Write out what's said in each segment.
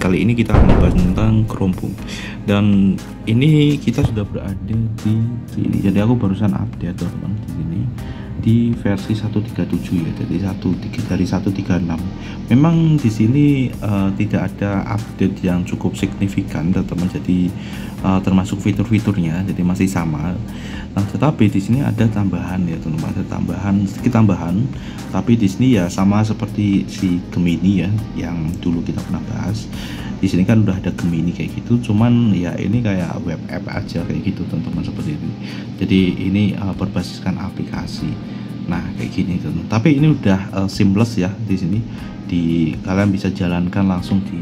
kali ini kita akan membahas tentang Chromebook. Dan ini kita sudah berada di sini. Jadi aku barusan update teman-teman di sini di versi 137 ya. Jadi dari 136. Memang di sini tidak ada update yang cukup signifikan teman-teman. Jadi termasuk fitur-fiturnya jadi masih sama. Nah, tetapi di sini ada tambahan ya teman-teman, ada sedikit tambahan. Tapi di sini ya sama seperti si Gemini ya yang dulu kita pernah bahas. Di sini kan udah ada Gemini kayak gitu, cuman ya ini kayak web app aja kayak gitu teman-teman, seperti ini. Jadi ini berbasiskan aplikasi. Nah, kayak gini teman-teman. Tapi ini udah seamless ya di sini. Kalian bisa jalankan langsung di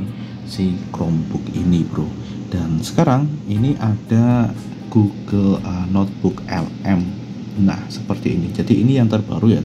si Chromebook ini, bro. Dan sekarang ini ada Google Notebook LM. Nah, seperti ini. Jadi ini yang terbaru ya.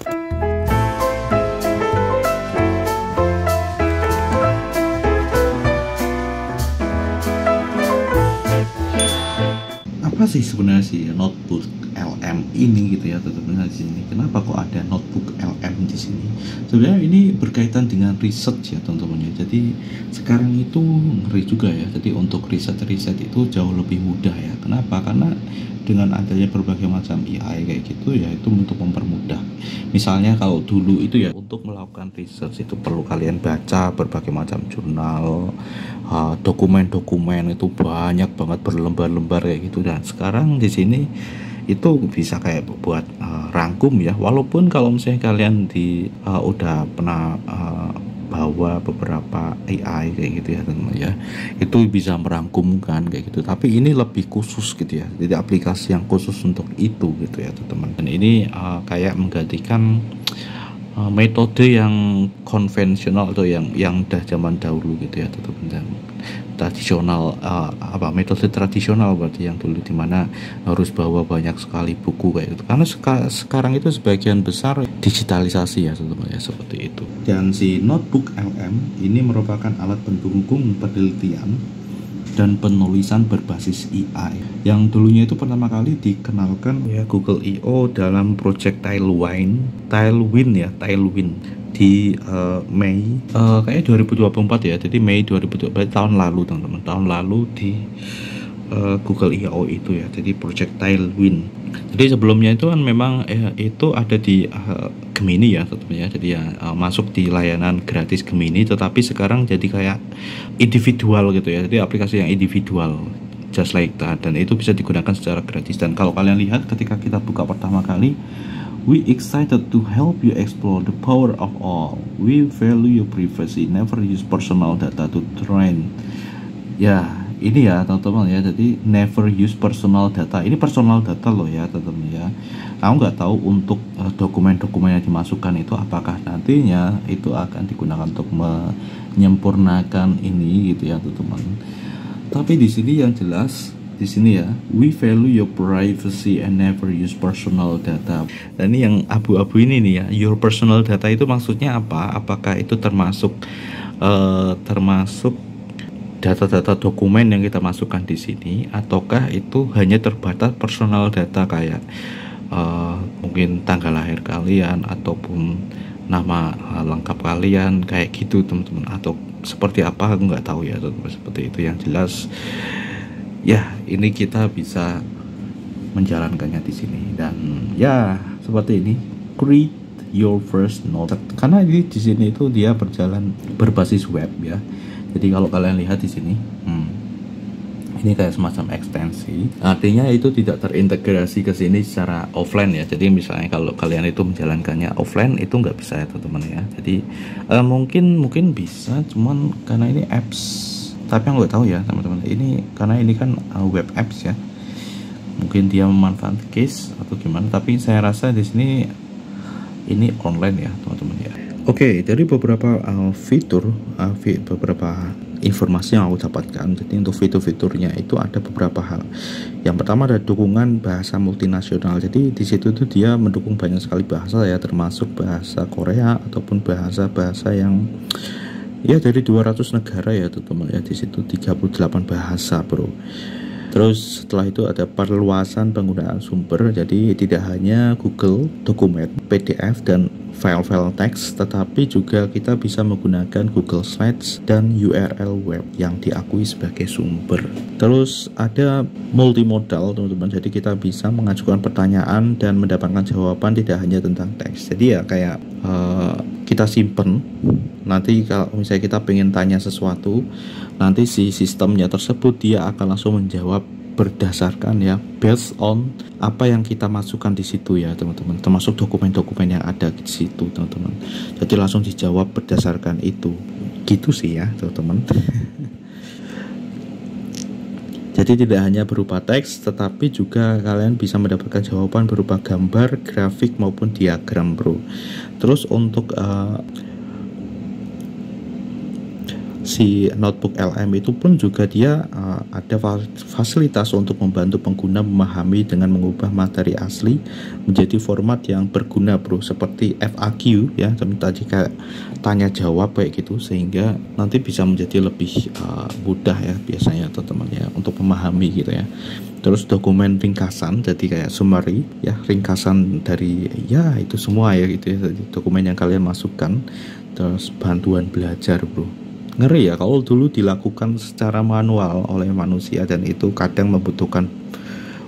Apa sih sebenarnya sih notebook LM ini gitu ya teman-teman di sini? Kenapa kok ada notebook LM di sini? Sebenarnya ini berkaitan dengan riset ya teman-teman ya. Jadi sekarang itu ngeri juga ya. Jadi untuk riset itu jauh lebih mudah ya. Kenapa? Karena dengan adanya berbagai macam AI kayak gitu ya, itu untuk mempermudah. Misalnya kalau dulu itu ya untuk melakukan riset itu perlu kalian baca berbagai macam jurnal, dokumen-dokumen itu banyak banget berlembar-lembar kayak gitu. Dan sekarang di sini itu bisa kayak buat rangkum ya. Walaupun kalau misalnya kalian udah pernah bawa beberapa AI kayak gitu ya teman-teman ya, itu bisa merangkumkan kayak gitu. Tapi ini lebih khusus gitu ya, jadi aplikasi yang khusus untuk itu gitu ya teman-teman. Dan ini kayak menggantikan metode yang konvensional atau yang udah zaman dahulu gitu ya teman-teman. Tradisional metode tradisional berarti yang dulu dimana harus bawa banyak sekali buku kayak gitu. Karena sekarang itu sebagian besar digitalisasi ya teman-teman ya, seperti itu. Dan si notebook LM ini merupakan alat pendukung penelitian dan penulisan berbasis AI yang dulunya itu pertama kali dikenalkan ya Google I.O. dalam project Tailwind di Mei kayaknya 2024 ya. Jadi Mei 2024 tahun lalu teman-teman, tahun lalu di Google I.O. itu ya. Jadi project Tailwind. Jadi sebelumnya itu kan memang itu ada di Gemini ya teman-teman ya. Jadi ya masuk di layanan gratis Gemini, tetapi sekarang jadi kayak individual gitu ya. Jadi aplikasi yang individual just like that, dan itu bisa digunakan secara gratis. Dan kalau kalian lihat ketika kita buka pertama kali, we excited to help you explore the power of all. We value your privacy. Never use personal data to train. Ya, ini ya teman-teman ya. Jadi never use personal data. Ini personal data loh ya teman-teman ya. Aku nggak tahu untuk dokumen-dokumen yang dimasukkan itu apakah nantinya itu akan digunakan untuk menyempurnakan ini gitu ya teman-teman. Tapi di sini yang jelas di sini ya, we value your privacy and never use personal data. Dan ini yang abu-abu ini nih ya, your personal data itu maksudnya apa? Apakah itu termasuk data-data dokumen yang kita masukkan di sini, ataukah itu hanya terbatas personal data kayak mungkin tanggal lahir kalian ataupun nama lengkap kalian kayak gitu teman-teman, atau seperti apa aku nggak tahu ya teman-teman. Seperti itu yang jelas. Ya, ini kita bisa menjalankannya di sini. Dan ya, seperti ini. Create your first note. Karena di sini itu dia berbasis web ya. Jadi kalau kalian lihat di sini, ini kayak semacam ekstensi. Artinya itu tidak terintegrasi ke sini secara offline ya. Jadi misalnya kalau kalian itu menjalankannya offline itu nggak bisa ya teman-teman ya. Jadi mungkin bisa, cuman karena ini apps. Tapi aku nggak tahu ya teman-teman. Ini karena ini kan web apps ya. Mungkin dia memanfaatkan case atau gimana. Tapi saya rasa di sini ini online ya teman-teman ya. Oke, dari beberapa fitur, beberapa informasi yang aku dapatkan. Jadi untuk fitur-fiturnya itu ada beberapa hal. Yang pertama ada dukungan bahasa multinasional. Jadi di situ tuh dia mendukung banyak sekali bahasa ya, termasuk bahasa Korea ataupun bahasa-bahasa yang ya dari 200 negara ya teman-teman ya. Di situ 38 bahasa, bro. Terus setelah itu ada perluasan penggunaan sumber, jadi tidak hanya Google dokumen, PDF dan file-file teks, tetapi juga kita bisa menggunakan Google Slides dan URL web yang diakui sebagai sumber. Terus ada multimodal teman-teman, jadi kita bisa mengajukan pertanyaan dan mendapatkan jawaban tidak hanya tentang teks. Jadi ya kayak kita simpen, nanti kalau misalnya kita pengen tanya sesuatu, nanti si sistemnya tersebut dia akan langsung menjawab berdasarkan ya based on apa yang kita masukkan di situ ya teman-teman, termasuk dokumen-dokumen yang ada di situ teman-teman. Jadi langsung dijawab berdasarkan itu, gitu sih ya teman-teman. Jadi tidak hanya berupa teks, tetapi juga kalian bisa mendapatkan jawaban berupa gambar, grafik maupun diagram bro. Terus untuk si notebook LM itu pun juga dia ada fasilitas untuk membantu pengguna memahami dengan mengubah materi asli menjadi format yang berguna bro, seperti FAQ ya, tadi kayak tanya jawab kayak gitu, sehingga nanti bisa menjadi lebih mudah ya biasanya teman-teman ya untuk memahami gitu ya. Terus dokumen ringkasan, jadi kayak summary ya, ringkasan dari ya itu semua ya gitu ya, dokumen yang kalian masukkan. Terus bantuan belajar bro, ngeri ya kalau dulu dilakukan secara manual oleh manusia dan itu kadang membutuhkan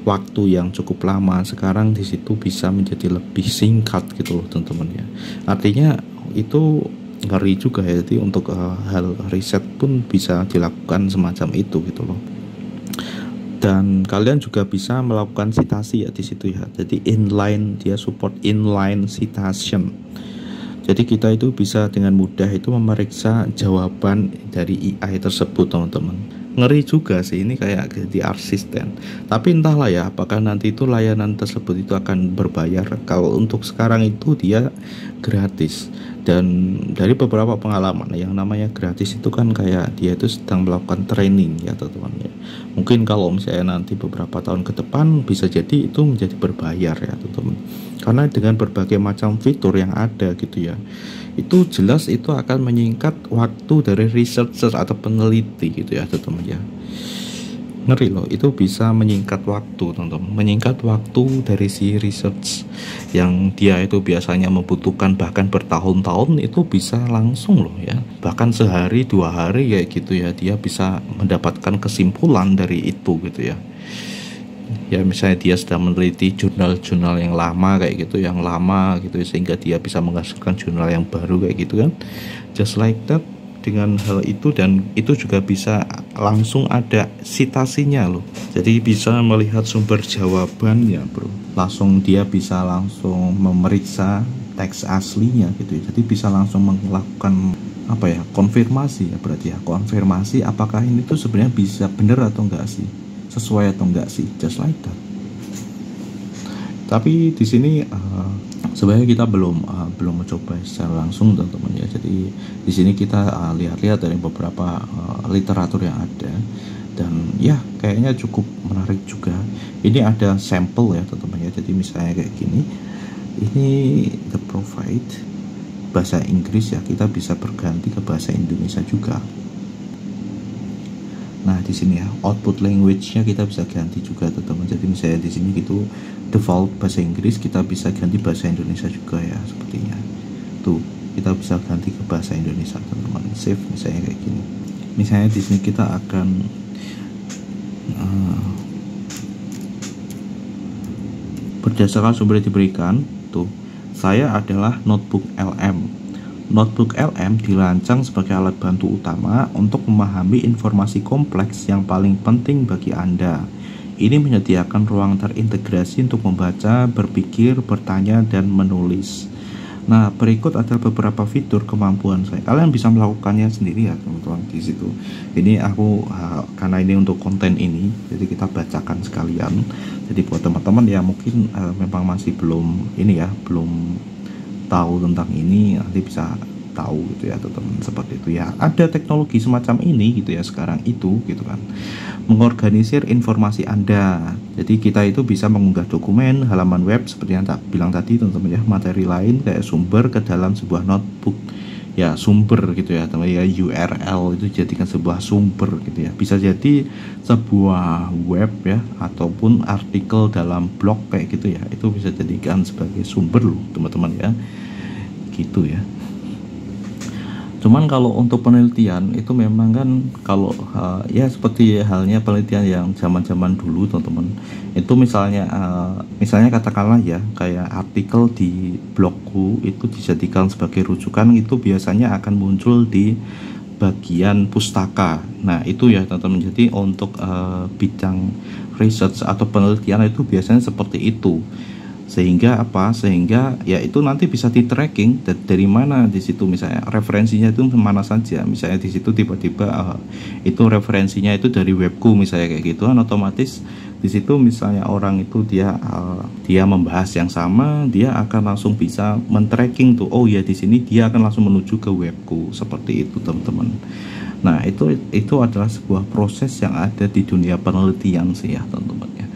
waktu yang cukup lama. Sekarang di situ bisa menjadi lebih singkat gitu loh teman-teman ya. Artinya itu ngeri juga ya, jadi untuk hal riset pun bisa dilakukan semacam itu gitu loh. Dan kalian juga bisa melakukan citasi ya di situ ya. Jadi inline, dia support inline citation. Jadi kita itu bisa dengan mudah itu memeriksa jawaban dari AI tersebut teman-teman. Ngeri juga sih, ini kayak jadi asisten. Tapi entahlah ya, apakah nanti itu layanan tersebut itu akan berbayar. Kalau untuk sekarang itu dia gratis. Dan dari beberapa pengalaman, yang namanya gratis itu kan kayak dia itu sedang melakukan training ya teman-teman ya. Mungkin kalau misalnya nanti beberapa tahun ke depan bisa jadi itu menjadi berbayar ya teman-teman. Karena dengan berbagai macam fitur yang ada gitu ya, itu jelas itu akan menyingkat waktu dari researcher atau peneliti gitu ya teman-teman ya. Ngeri loh, itu bisa menyingkat waktu teman-teman, menyingkat waktu dari si research yang dia itu biasanya membutuhkan bahkan bertahun-tahun, itu bisa langsung loh ya, bahkan sehari 2 hari kayak gitu ya, dia bisa mendapatkan kesimpulan dari itu gitu ya. Ya misalnya dia sedang meneliti jurnal-jurnal yang lama kayak gitu, yang lama gitu, sehingga dia bisa menghasilkan jurnal yang baru kayak gitu kan, just like that. Dengan hal itu, dan itu juga bisa langsung ada citasinya loh, jadi bisa melihat sumber jawabannya bro, langsung dia bisa langsung memeriksa teks aslinya gitu ya. Jadi bisa langsung melakukan apa ya, konfirmasi ya, berarti ya konfirmasi apakah ini tuh sebenarnya bisa bener atau enggak sih, sesuai atau enggak sih, just like that. Tapi di sini sebenarnya kita belum mencoba secara langsung teman-teman ya. Jadi di sini kita lihat-lihat dari beberapa literatur yang ada, dan ya kayaknya cukup menarik juga. Ini ada sampel ya teman-teman ya. Jadi misalnya kayak gini, ini the provide bahasa Inggris ya, kita bisa berganti ke bahasa Indonesia juga. Nah di sini ya output language-nya kita bisa ganti juga teman-teman. Jadi misalnya di sini gitu default bahasa Inggris, kita bisa ganti bahasa Indonesia juga ya sepertinya. Tuh kita bisa ganti ke bahasa Indonesia teman-teman. Save misalnya kayak gini. Misalnya di sini kita akan berdasarkan sumber yang diberikan. Tuh saya adalah notebook LM. Notebook LM dirancang sebagai alat bantu utama untuk memahami informasi kompleks yang paling penting bagi Anda. Ini menyediakan ruang terintegrasi untuk membaca, berpikir, bertanya, dan menulis. Nah, berikut adalah beberapa fitur kemampuan saya. Kalian bisa melakukannya sendiri ya teman-teman di situ. Ini aku karena ini untuk konten ini, jadi kita bacakan sekalian. Jadi buat teman-teman ya mungkin memang masih belum ini ya, belum tahu tentang ini, nanti bisa tahu gitu ya teman-teman, seperti itu ya. Ada teknologi semacam ini gitu ya sekarang itu gitu kan, mengorganisir informasi Anda. Jadi kita itu bisa mengunggah dokumen, halaman web seperti yang tak bilang tadi teman-teman ya, materi lain kayak sumber ke dalam sebuah notebook ya sumber gitu ya, teman ya, URL itu jadikan sebuah sumber gitu ya, bisa jadi sebuah web ya ataupun artikel dalam blog kayak gitu ya, itu bisa jadikan sebagai sumber loh teman-teman ya, gitu ya. Cuman kalau untuk penelitian itu memang kan kalau ya seperti halnya penelitian yang zaman-zaman dulu teman-teman, itu misalnya katakanlah ya kayak artikel di blogku itu dijadikan sebagai rujukan, itu biasanya akan muncul di bagian pustaka. Nah itu ya teman-teman, jadi untuk bidang research atau penelitian itu biasanya seperti itu. Sehingga ya itu nanti bisa di tracking dari mana di situ, misalnya referensinya itu mana saja, misalnya di situ tiba-tiba itu referensinya itu dari webku misalnya kayak gitu kan, otomatis di situ misalnya orang itu dia membahas yang sama, dia akan langsung bisa men-tracking tuh, oh ya di sini dia akan langsung menuju ke webku, seperti itu teman-teman. Nah itu adalah sebuah proses yang ada di dunia penelitian sih ya teman-teman ya,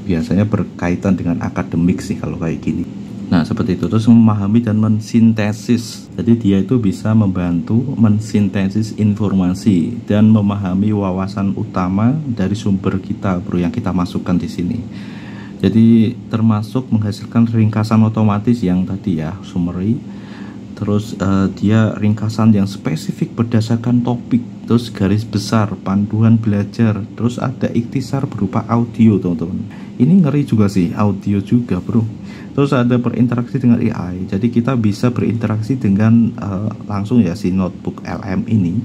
biasanya berkaitan dengan akademik sih kalau kayak gini. Nah seperti itu. Terus memahami dan mensintesis, jadi dia itu bisa membantu mensintesis informasi dan memahami wawasan utama dari sumber kita bro, yang kita masukkan di sini. Jadi termasuk menghasilkan ringkasan otomatis yang tadi ya, summary. Terus dia ringkasan yang spesifik berdasarkan topik, terus garis besar, panduan belajar, terus ada ikhtisar berupa audio teman-teman. Ini ngeri juga sih, audio juga bro. Terus ada berinteraksi dengan AI, jadi kita bisa berinteraksi dengan langsung ya si notebook LM ini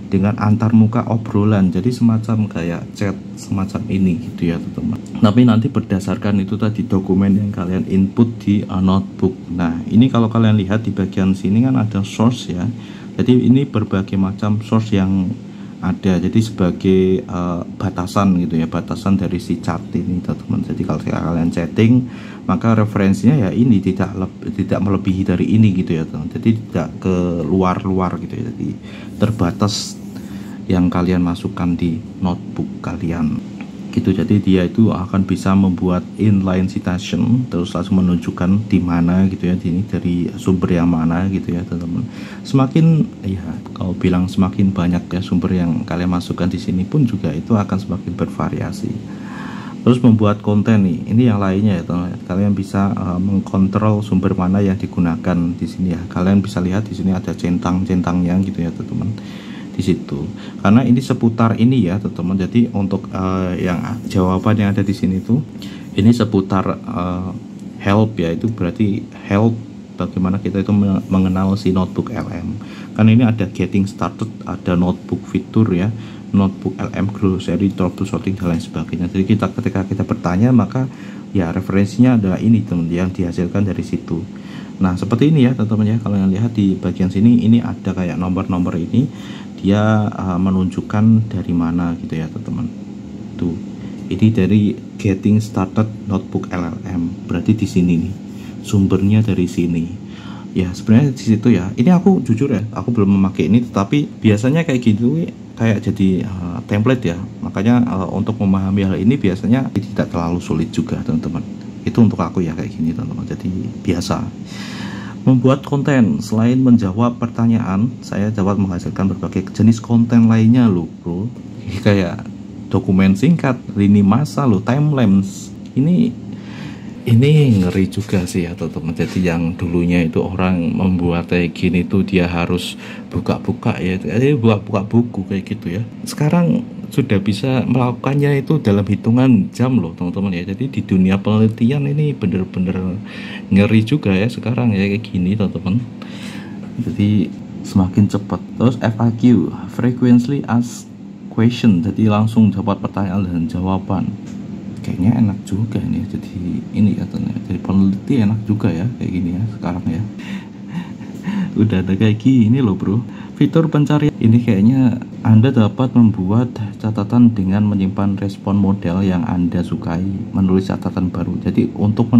dengan antarmuka obrolan, jadi semacam kayak chat semacam ini gitu ya teman-teman. Tapi nanti berdasarkan itu tadi dokumen yang kalian input di notebook. Nah ini kalau kalian lihat di bagian sini kan ada source ya, jadi ini berbagai macam source yang ada, jadi sebagai batasan gitu ya, batasan dari si chat ini teman-teman. Jadi kalau kalian chatting maka referensinya ya ini tidak melebihi dari ini gitu ya teman, jadi tidak ke luar gitu ya, jadi terbatas yang kalian masukkan di notebook kalian gitu. Jadi dia itu akan bisa membuat inline citation, terus langsung menunjukkan di mana gitu ya, ini dari sumber yang mana gitu ya teman-teman. Semakin ya kalau bilang semakin banyak ya sumber yang kalian masukkan di sini pun juga itu akan semakin bervariasi. Terus membuat konten nih, ini yang lainnya ya teman-teman. Kalian bisa mengkontrol sumber mana yang digunakan di sini ya. Kalian bisa lihat di sini ada centang-centangnya gitu ya teman-teman di situ, karena ini seputar ini ya teman-teman. Jadi untuk yang jawaban yang ada di sini tuh ini seputar help ya, itu berarti help bagaimana kita itu mengenal si notebook LM. Kan ini ada getting started, ada notebook fitur ya, notebook LM glossary, trouble sorting dan lain sebagainya. Jadi ketika kita bertanya maka ya referensinya adalah ini teman, yang dihasilkan dari situ. Nah seperti ini ya teman-teman ya, kalau yang lihat di bagian sini ini ada kayak nomor-nomor ini, dia menunjukkan dari mana gitu ya teman-teman. Tuh ini dari getting started notebook LLM, berarti di sini nih sumbernya, dari sini ya. Sebenarnya di situ ya, ini aku jujur ya aku belum memakai ini, tetapi biasanya kayak gitu kayak jadi template ya, makanya untuk memahami hal ini biasanya tidak terlalu sulit juga teman-teman. Itu untuk aku ya kayak gini teman-teman, jadi biasa. Membuat konten, selain menjawab pertanyaan, saya dapat menghasilkan berbagai jenis konten lainnya loh bro, kayak dokumen singkat, lini masa loh, timelapse. Ini ngeri juga sih ya teman-teman. Jadi yang dulunya itu orang membuat kayak gini tuh dia harus buka-buka ya, buka-buka buku kayak gitu ya. Sekarang sudah bisa melakukannya itu dalam hitungan jam loh teman-teman ya. Jadi di dunia penelitian ini bener-bener ngeri juga ya sekarang ya kayak gini teman-teman. Jadi semakin cepat. Terus FAQ, frequently asked question, jadi langsung dapat pertanyaan dan jawaban. Kayaknya enak juga nih, jadi ini katanya jadi peneliti enak juga ya kayak gini ya sekarang ya. Udah ada kayak gini loh bro. Fitur pencarian ini kayaknya Anda dapat membuat catatan dengan menyimpan respon model yang Anda sukai, menulis catatan baru. Jadi untuk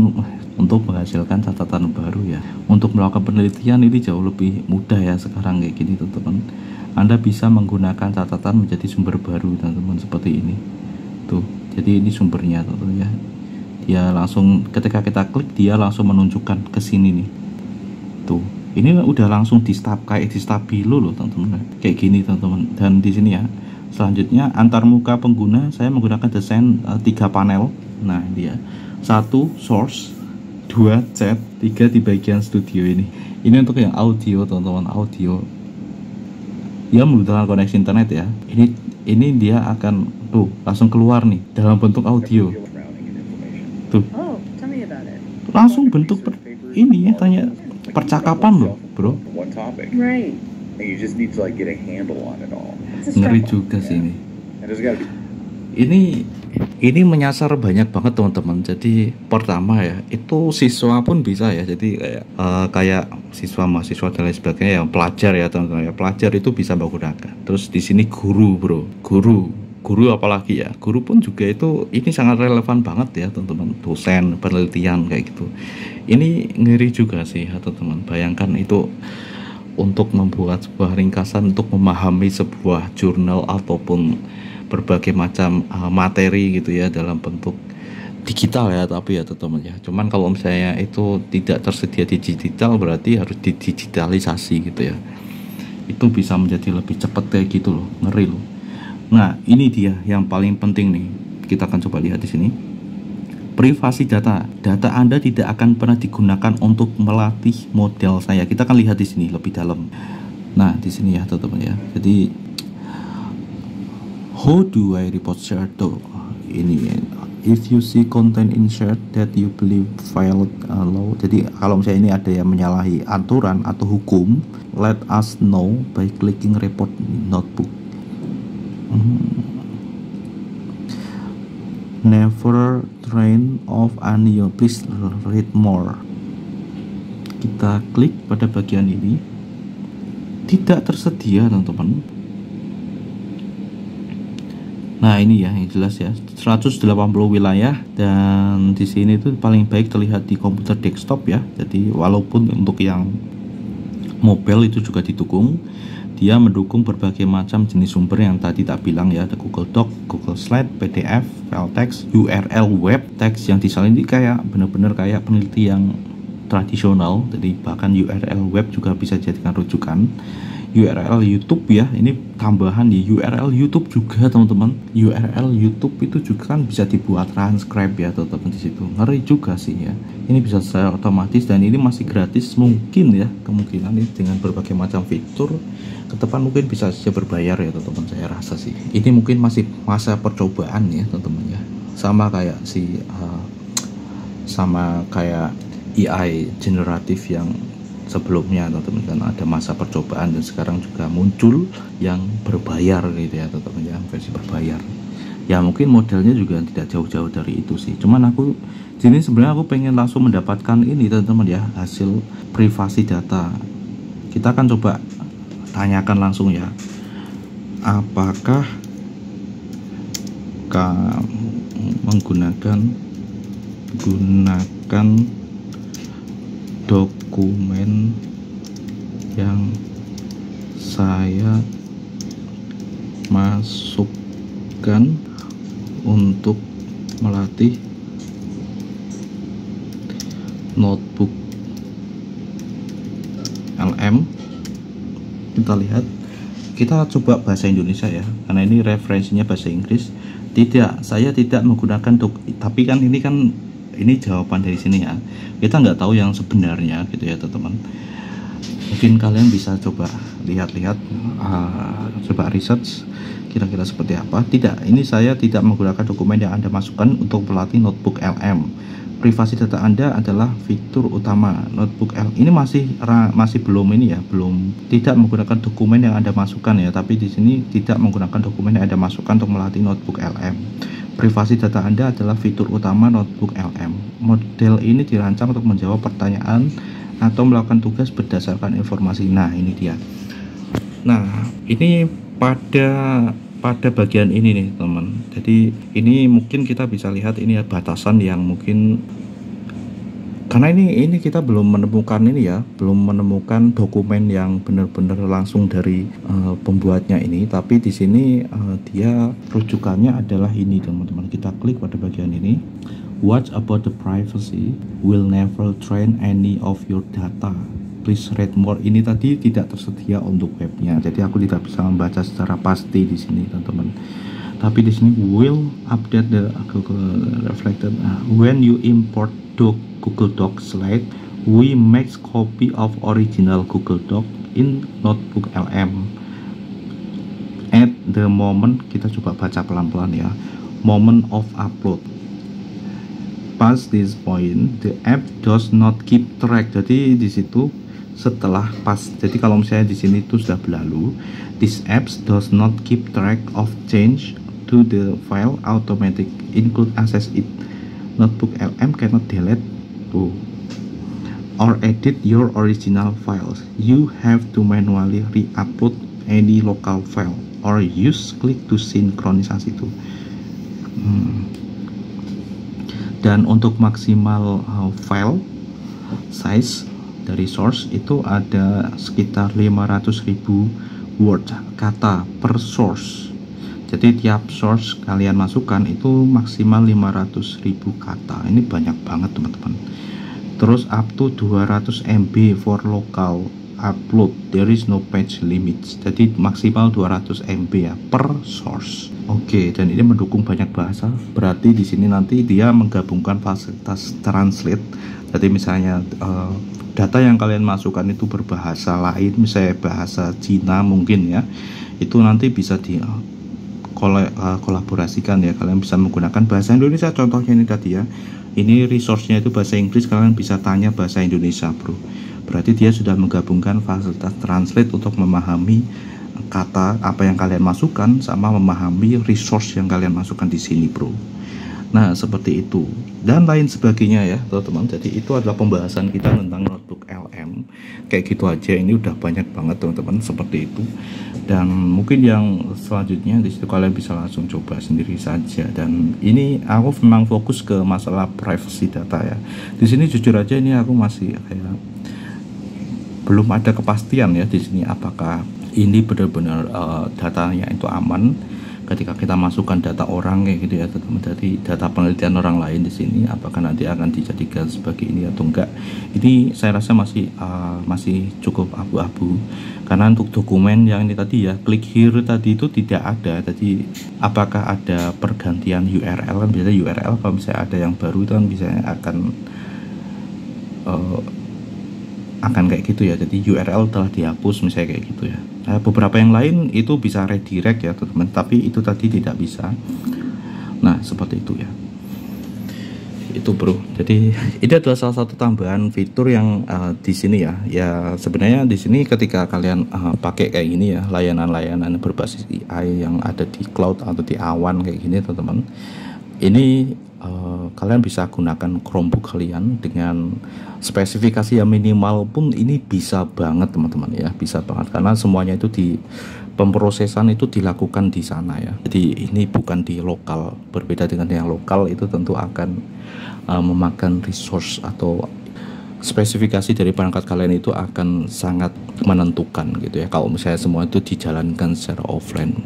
menghasilkan catatan baru ya, untuk melakukan penelitian ini jauh lebih mudah ya sekarang kayak gini teman-teman. Anda bisa menggunakan catatan menjadi sumber baru teman-teman, seperti ini tuh. Jadi ini sumbernya teman-teman ya, dia langsung ketika kita klik dia langsung menunjukkan ke sini nih tuh. Ini udah langsung di stop kayak di stabilo loh teman-teman, kayak gini teman-teman. Dan di sini ya, selanjutnya antar muka pengguna saya menggunakan desain 3 panel. Nah ini ya, 1 source, 2 chat, 3 di bagian studio ini. Ini untuk yang audio teman-teman, audio. Dia membutuhkan koneksi internet ya. Ini dia akan tuh langsung keluar nih dalam bentuk audio. Tuh. Langsung bentuk ini ya, tanya percakapan loh, bro. Ngeri juga sih ini. Ini menyasar banyak banget teman-teman. Jadi pertama ya, itu siswa pun bisa ya. Jadi kayak siswa, mahasiswa dan lain sebagainya, yang pelajar ya teman-teman ya. Pelajar itu bisa menggunakan. Terus di sini guru, bro. Guru apalagi ya. Guru pun juga ini sangat relevan banget ya teman-teman. Dosen, penelitian kayak gitu. Ini ngeri juga sih ya teman-teman. Bayangkan itu untuk membuat sebuah ringkasan untuk memahami sebuah jurnal ataupun berbagai macam materi gitu ya dalam bentuk digital ya, tapi ya teman-teman ya. Cuman kalau misalnya itu tidak tersedia di digital berarti harus didigitalisasi gitu ya. Itu bisa menjadi lebih cepat kayak gitu loh, ngeri loh. Nah, ini dia yang paling penting nih. Kita akan coba lihat di sini. Privasi data. Data Anda tidak akan pernah digunakan untuk melatih model saya. Kita akan lihat di sini lebih dalam. Nah, di sini ya teman-teman ya. Jadi how do I report share to ini? If you see content in share that you believe violate law. Jadi kalau misalnya ini ada yang menyalahi aturan atau hukum, let us know by clicking report notebook. Never train off Anio, please read more. Kita klik pada bagian ini. Tidak tersedia teman-teman. Nah ini ya yang jelas ya, 180 wilayah, dan di sini tuh paling baik terlihat di komputer desktop ya. Jadi walaupun untuk yang mobile itu juga didukung, dia mendukung berbagai macam jenis sumber yang tadi tak bilang ya, ada Google Doc, Google Slide, PDF, file text, URL web, teks yang disalin ini kayak bener-bener kayak peneliti yang tradisional. Jadi bahkan URL web juga bisa jadikan rujukan. URL YouTube ya, ini tambahan di URL YouTube juga teman-teman. URL YouTube itu juga kan bisa dibuat transcribe ya teman-teman di situ. Ngeri juga sih ya. Ini bisa secara otomatis dan ini masih gratis mungkin ya, kemungkinan ini dengan berbagai macam fitur ke depan mungkin bisa saja berbayar ya teman-teman, saya rasa sih. Ini mungkin masih masa percobaan ya teman-teman ya. Sama kayak AI generatif yang sebelumnya teman-teman, kan ada masa percobaan dan sekarang juga muncul yang berbayar gitu ya teman-teman ya, versi berbayar ya. Mungkin modelnya juga tidak jauh-jauh dari itu sih, cuman aku sini sebenarnya aku pengen langsung mendapatkan ini teman-teman ya, hasil privasi data. Kita akan coba tanyakan langsung ya, apakah kamu menggunakan dokumen yang saya masukkan untuk melatih notebook LM. Kita lihat, kita coba bahasa Indonesia ya, karena ini referensinya bahasa Inggris. Tidak, saya tidak menggunakan tapi kan ini jawaban dari sini ya, kita nggak tahu yang sebenarnya gitu ya teman-teman. Mungkin kalian bisa coba lihat-lihat, coba research kira-kira seperti apa. Tidak, ini saya tidak menggunakan dokumen yang Anda masukkan untuk melatih notebook LM. Privasi data Anda adalah fitur utama notebook LM. Ini masih belum ini ya, belum, tidak menggunakan dokumen yang Anda masukkan ya, tapi di sini tidak menggunakan dokumen yang Anda masukkan untuk melatih notebook LM. Privasi data Anda adalah fitur utama notebook LM. Model ini dirancang untuk menjawab pertanyaan atau melakukan tugas berdasarkan informasi. Nah, ini dia. Nah, ini pada bagian ini nih, teman. Jadi, ini mungkin kita bisa lihat ini ya batasan yang mungkin, karena ini kita belum menemukan ini ya, belum menemukan dokumen yang benar-benar langsung dari pembuatnya ini. Tapi di sini dia rujukannya adalah ini teman-teman. Kita klik pada bagian ini. What about the privacy will never train any of your data. please read more ini tadi tidak tersedia untuk webnya, jadi aku tidak bisa membaca secara pasti di sini teman-teman. Tapi di sini will update the Google reflected when you import Google Docs slide, we make copy of original Google Doc in Notebook LM. At the moment, kita coba baca pelan-pelan ya. Moment of upload. Past this point, the app does not keep track. Jadi di situ setelah pas. Jadi kalau misalnya di sini itu sudah berlalu, this apps does not keep track of change to the file automatic include access it. Notebook LM cannot delete or edit your original files. You have to manually re-upload any local file or use klik to sinkronisasi itu. Dan untuk maksimal file size dari source itu ada sekitar 500.000 word kata per source. Jadi tiap source kalian masukkan itu maksimal 500.000 kata. Ini banyak banget teman-teman. Terus up to 200 MB for local upload. There is no page limits. Jadi maksimal 200 MB ya per source. Oke, dan ini mendukung banyak bahasa. Berarti di sini nanti dia menggabungkan fasilitas translate. Jadi misalnya data yang kalian masukkan itu berbahasa lain, misalnya bahasa Cina mungkin ya. Itu nanti bisa di kolaborasikan ya, kalian bisa menggunakan bahasa Indonesia contohnya ini tadi ya, ini resource-nya itu bahasa Inggris, kalian bisa tanya bahasa Indonesia bro, berarti dia sudah menggabungkan fasilitas translate untuk memahami kata apa yang kalian masukkan sama memahami resource yang kalian masukkan di sini bro. Nah seperti itu dan lain sebagainya ya teman-teman. Jadi itu adalah pembahasan kita tentang Notebook LM kayak gitu aja, ini udah banyak banget teman-teman seperti itu. Dan mungkin yang selanjutnya di situ kalian bisa langsung coba sendiri saja. Dan ini aku memang fokus ke masalah privacy data ya. Di sini jujur aja ini aku masih kayak belum ada kepastian ya di sini apakah ini benar-benar datanya itu aman ketika kita masukkan data orang kayak gitu ya teman-teman. Jadi data penelitian orang lain di sini apakah nanti akan dijadikan sebagai ini atau enggak, ini saya rasa masih cukup abu-abu. Karena untuk dokumen yang ini tadi ya, klik here tadi itu tidak ada. Jadi apakah ada pergantian URL, kan biasanya URL kalau misalnya ada yang baru itu kan biasanya akan kayak gitu ya. Jadi URL telah dihapus misalnya kayak gitu ya. Beberapa yang lain itu bisa redirect ya teman-teman, tapi itu tadi tidak bisa. Nah seperti itu ya, itu bro. Jadi ini adalah salah satu tambahan fitur yang di sini ya. Ya sebenarnya di sini ketika kalian pakai kayak gini ya, layanan-layanan berbasis AI yang ada di cloud atau di awan kayak gini teman-teman, ini kalian bisa gunakan Chromebook kalian dengan spesifikasi yang minimal pun ini bisa banget teman-teman ya, bisa banget karena semuanya itu di pemrosesan itu dilakukan di sana ya. Jadi ini bukan di lokal, berbeda dengan yang lokal itu tentu akan memakan resource atau spesifikasi dari perangkat kalian itu akan sangat menentukan gitu ya kalau misalnya semua itu dijalankan secara offline.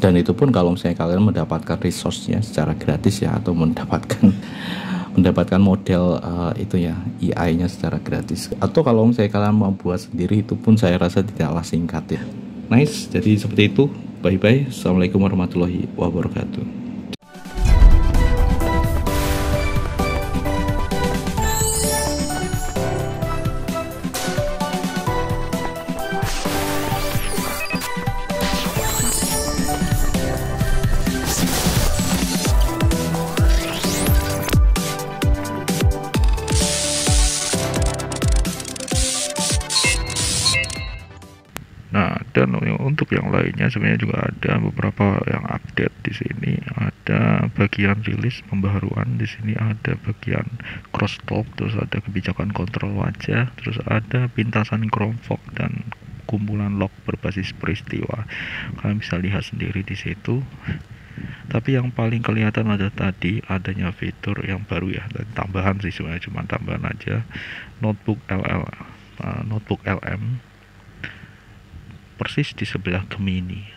Dan itu pun kalau misalnya kalian mendapatkan resource-nya secara gratis ya, atau mendapatkan model itu ya AI-nya secara gratis. Atau kalau misalnya kalian mau buat sendiri itu pun saya rasa tidaklah singkat ya. Nice, jadi seperti itu. Bye bye. Assalamualaikum warahmatullahi wabarakatuh. Nah, dan untuk yang lainnya sebenarnya juga ada beberapa yang update di sini. Ada bagian rilis pembaharuan, di sini ada bagian crosstalk, terus ada kebijakan kontrol wajah, terus ada pintasan Chrome Fog dan kumpulan log berbasis peristiwa. Kalian bisa lihat sendiri di situ. Tapi yang paling kelihatan ada tadi adanya fitur yang baru ya, dan tambahan sih sebenarnya, cuma tambahan aja. Notebook LM persis di sebelah Gemini.